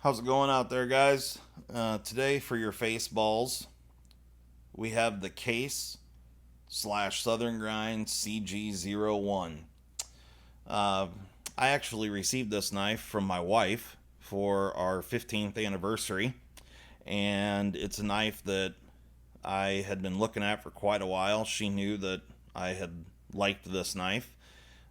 How's it going out there, guys? Today for your face balls, we have the Case slash Southern Grind CG01. Uh, I actually received this knife from my wife for our 15th anniversary, and it's a knife that I had been looking at for quite a while. She knew that I had liked this knife,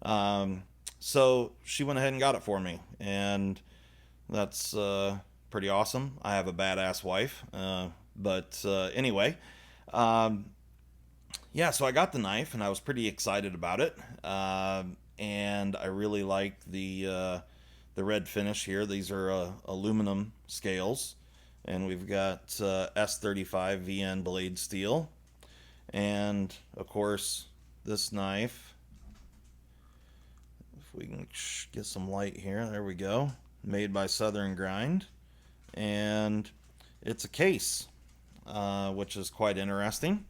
um, so she went ahead and got it for me, and that's pretty awesome. I have a badass wife. But anyway, um, yeah, so I got the knife and I was pretty excited about it. And I really like the red finish here. These are aluminum scales. And we've got S35 VN blade steel. And of course, this knife, if we can get some light here, there we go. Made by Southren Grind, and it's a case, which is quite interesting.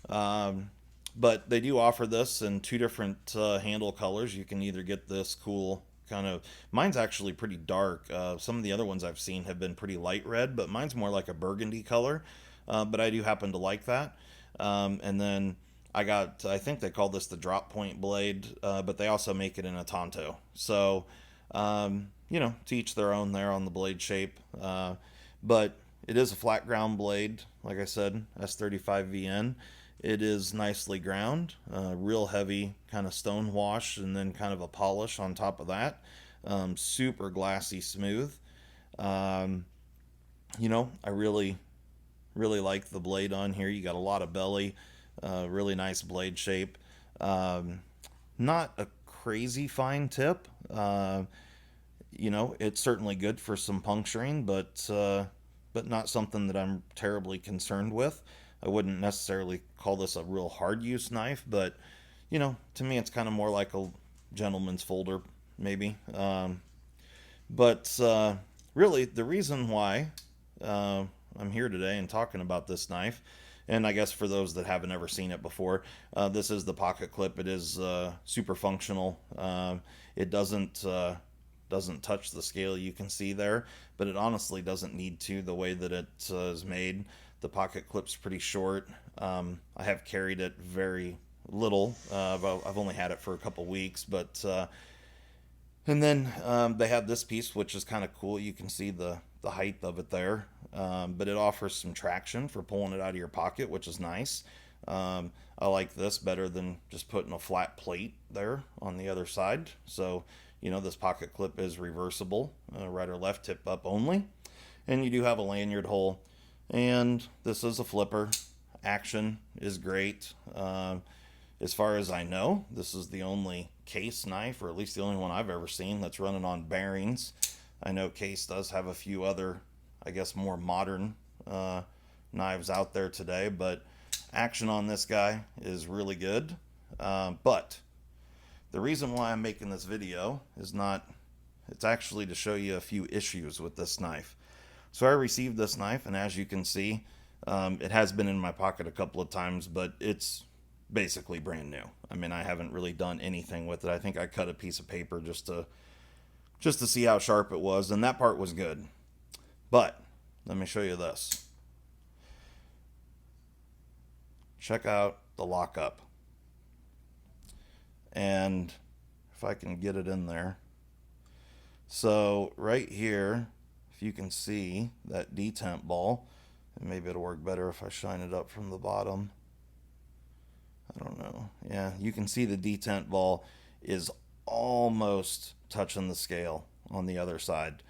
Um, but they do offer this in two different handle colors. You can either get this cool kind of, mine's actually pretty dark. Some of the other ones I've seen have been pretty light red, but mine's more like a burgundy color. But I do happen to like that. And then I think they call this the drop point blade, but they also make it in a Tonto. So, to each their own there on the blade shape. But it is a flat ground blade, like I said, S35 VN. It is nicely ground, real heavy kind of stone wash, and then kind of a polish on top of that. Super glassy smooth. Um, I really like the blade on here. You got a lot of belly, really nice blade shape. Um, Not a crazy fine tip. It's certainly good for some puncturing, but not something that I'm terribly concerned with. I wouldn't necessarily call this a real hard use knife, but to me, it's kind of more like a gentleman's folder, maybe. But really, the reason why uh, I'm here today and talking about this knife, and I guess for those that haven't ever seen it before, this is the pocket clip. It is super functional. It doesn't touch the scale you can see there, but it honestly doesn't need to. The way that it is made, the pocket clip's pretty short. I have carried it very little. I've only had it for a couple weeks, but and then they have this piece, which is kind of cool. You can see the height of it there, but it offers some traction for pulling it out of your pocket, which is nice. I like this better than just putting a flat plate there on the other side. So, this pocket clip is reversible, right or left tip up only. And you do have a lanyard hole. And this is a flipper. Action is great. As far as I know, this is the only Case knife, or at least the only one I've ever seen, that's running on bearings. I know Case does have a few other, I guess, more modern knives out there today, but action on this guy is really good. But the reason why I'm making this video is not, it's actually to show you a few issues with this knife. So I received this knife, and as you can see, it has been in my pocket a couple of times, but it's basically brand new. I mean, I haven't really done anything with it. I think I cut a piece of paper just to see how sharp it was, and that part was good. But let me show you this. Check out the lockup. And if I can get it in there. So right here, if you can see that detent ball, and maybe it'll work better if I shine it up from the bottom. I don't know. Yeah, you can see the detent ball is almost touching the scale on the other side.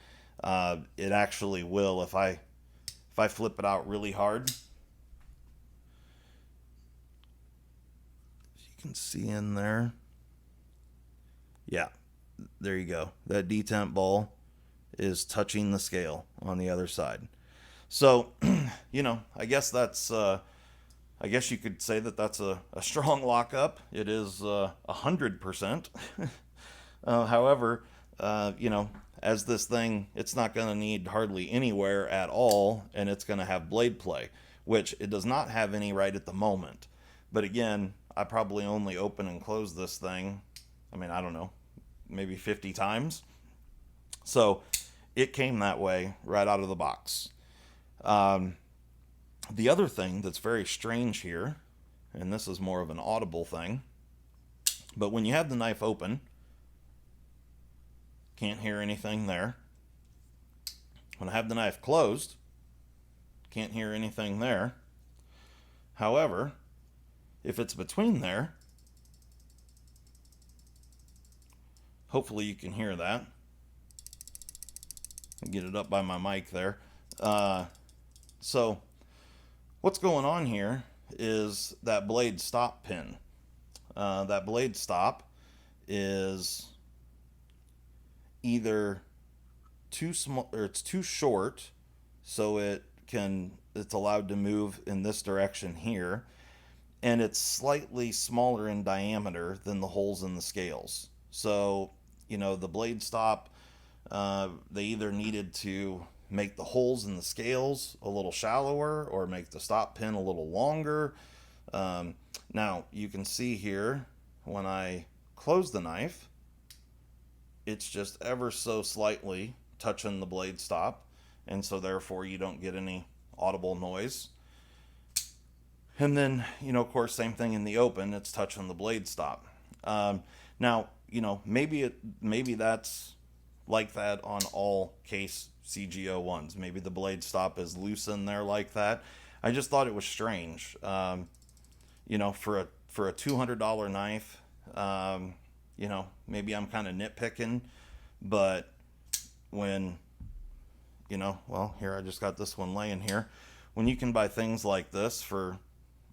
It actually will if I flip it out really hard. If you can see in there. Yeah, there you go. That detent ball is touching the scale on the other side. So, I guess you could say that that's a strong lockup. It is 100%. However, as this thing, it's not going to need hardly anywhere at all, and it's going to have blade play, which it does not have any right at the moment. But again, I probably only open and close this thing, I mean, I don't know, maybe 50 times. So it came that way right out of the box. The other thing that's very strange here, and this is more of an audible thing, but when you have the knife open, can't hear anything there. When I have the knife closed, can't hear anything there. However, if it's between there, hopefully you can hear that. I'll get it up by my mic there. So what's going on here is that blade stop pin. That blade stop is either too small or it's too short, so it's allowed to move in this direction here, and it's slightly smaller in diameter than the holes in the scales. So the blade stop, they either needed to make the holes in the scales a little shallower or make the stop pin a little longer. Now you can see here when I close the knife, it's just ever so slightly touching the blade stop, and so therefore you don't get any audible noise. And then, of course, same thing in the open, it's touching the blade stop. Now, maybe that's like that on all case CG01s. Maybe the blade stop is loose in there like that. I just thought it was strange. For a $200 knife, maybe I'm kind of nitpicking, but when, well, here I just got this one laying here. When you can buy things like this for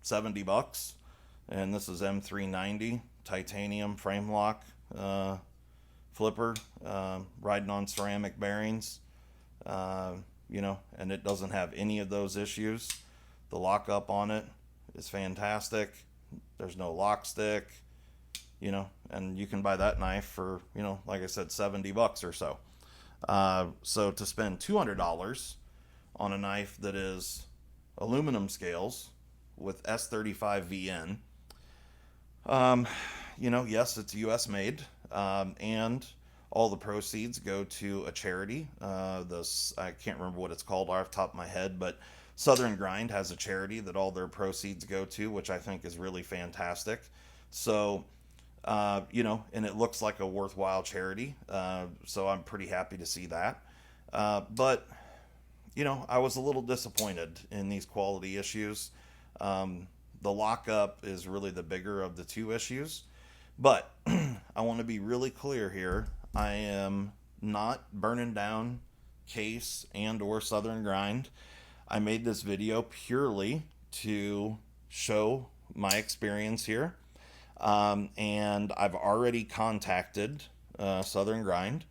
$70, and this is M390 titanium frame lock flipper, riding on ceramic bearings, and it doesn't have any of those issues. The lockup on it is fantastic. There's no lock stick, and you can buy that knife for, like I said, $70 or so. So to spend $200 on a knife that is aluminum scales with S35VN, yes, it's US made, and all the proceeds go to a charity. I can't remember what it's called off the top of my head, but Southren Grind has a charity that all their proceeds go to, which I think is really fantastic. So, and it looks like a worthwhile charity. So I'm pretty happy to see that. But, I was a little disappointed in these quality issues. The lockup is really the bigger of the two issues. But I want to be really clear here. I am not burning down Case and or Southren Grind. I made this video purely to show my experience here. And I've already contacted Southren Grind,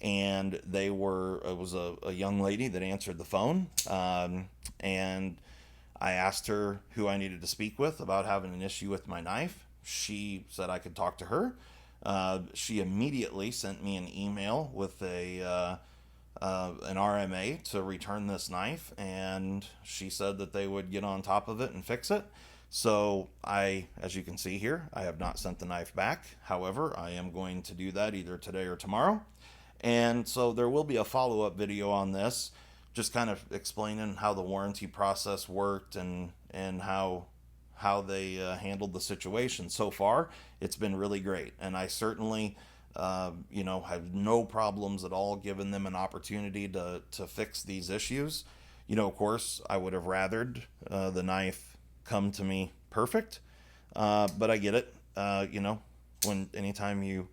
and it was a young lady that answered the phone, and I asked her who I needed to speak with about having an issue with my knife. She said I could talk to her. She immediately sent me an email with an RMA to return this knife, and she said that they would get on top of it and fix it. So as you can see here, I have not sent the knife back. However, I am going to do that either today or tomorrow. And so there will be a follow-up video on this, just kind of explaining how the warranty process worked and how they handled the situation. So far, it's been really great. And I certainly, have no problems at all giving them an opportunity to fix these issues. Of course, I would have rathered the knife come to me perfect, but I get it. Anytime you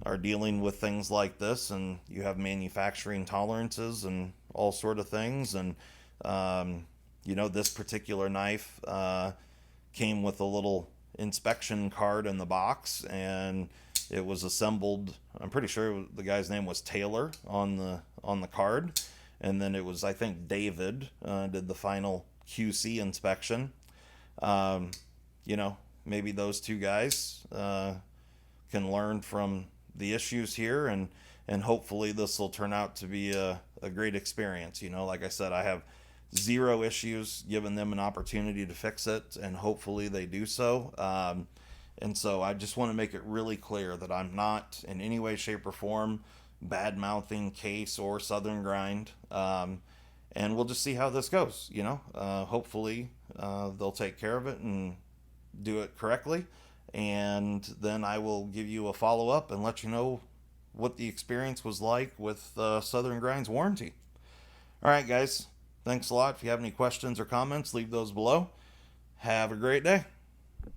are dealing with things like this and you have manufacturing tolerances and all sort of things, and this particular knife came with a little inspection card in the box, and it was assembled. I'm pretty sure the guy's name was Taylor on the card, and then it was, I think, David did the final QC inspection. Maybe those two guys can learn from the issues here, and hopefully this will turn out to be a great experience. Like I said, I have zero issues giving them an opportunity to fix it, and hopefully they do so. And so I just want to make it really clear that I'm not in any way, shape, or form bad mouthing Case or Southern Grind. And we'll just see how this goes. Hopefully they'll take care of it and do it correctly, and then I will give you a follow up and let you know what the experience was like with Southern Grind's warranty. All right, guys. Thanks a lot. If you have any questions or comments, leave those below. Have a great day.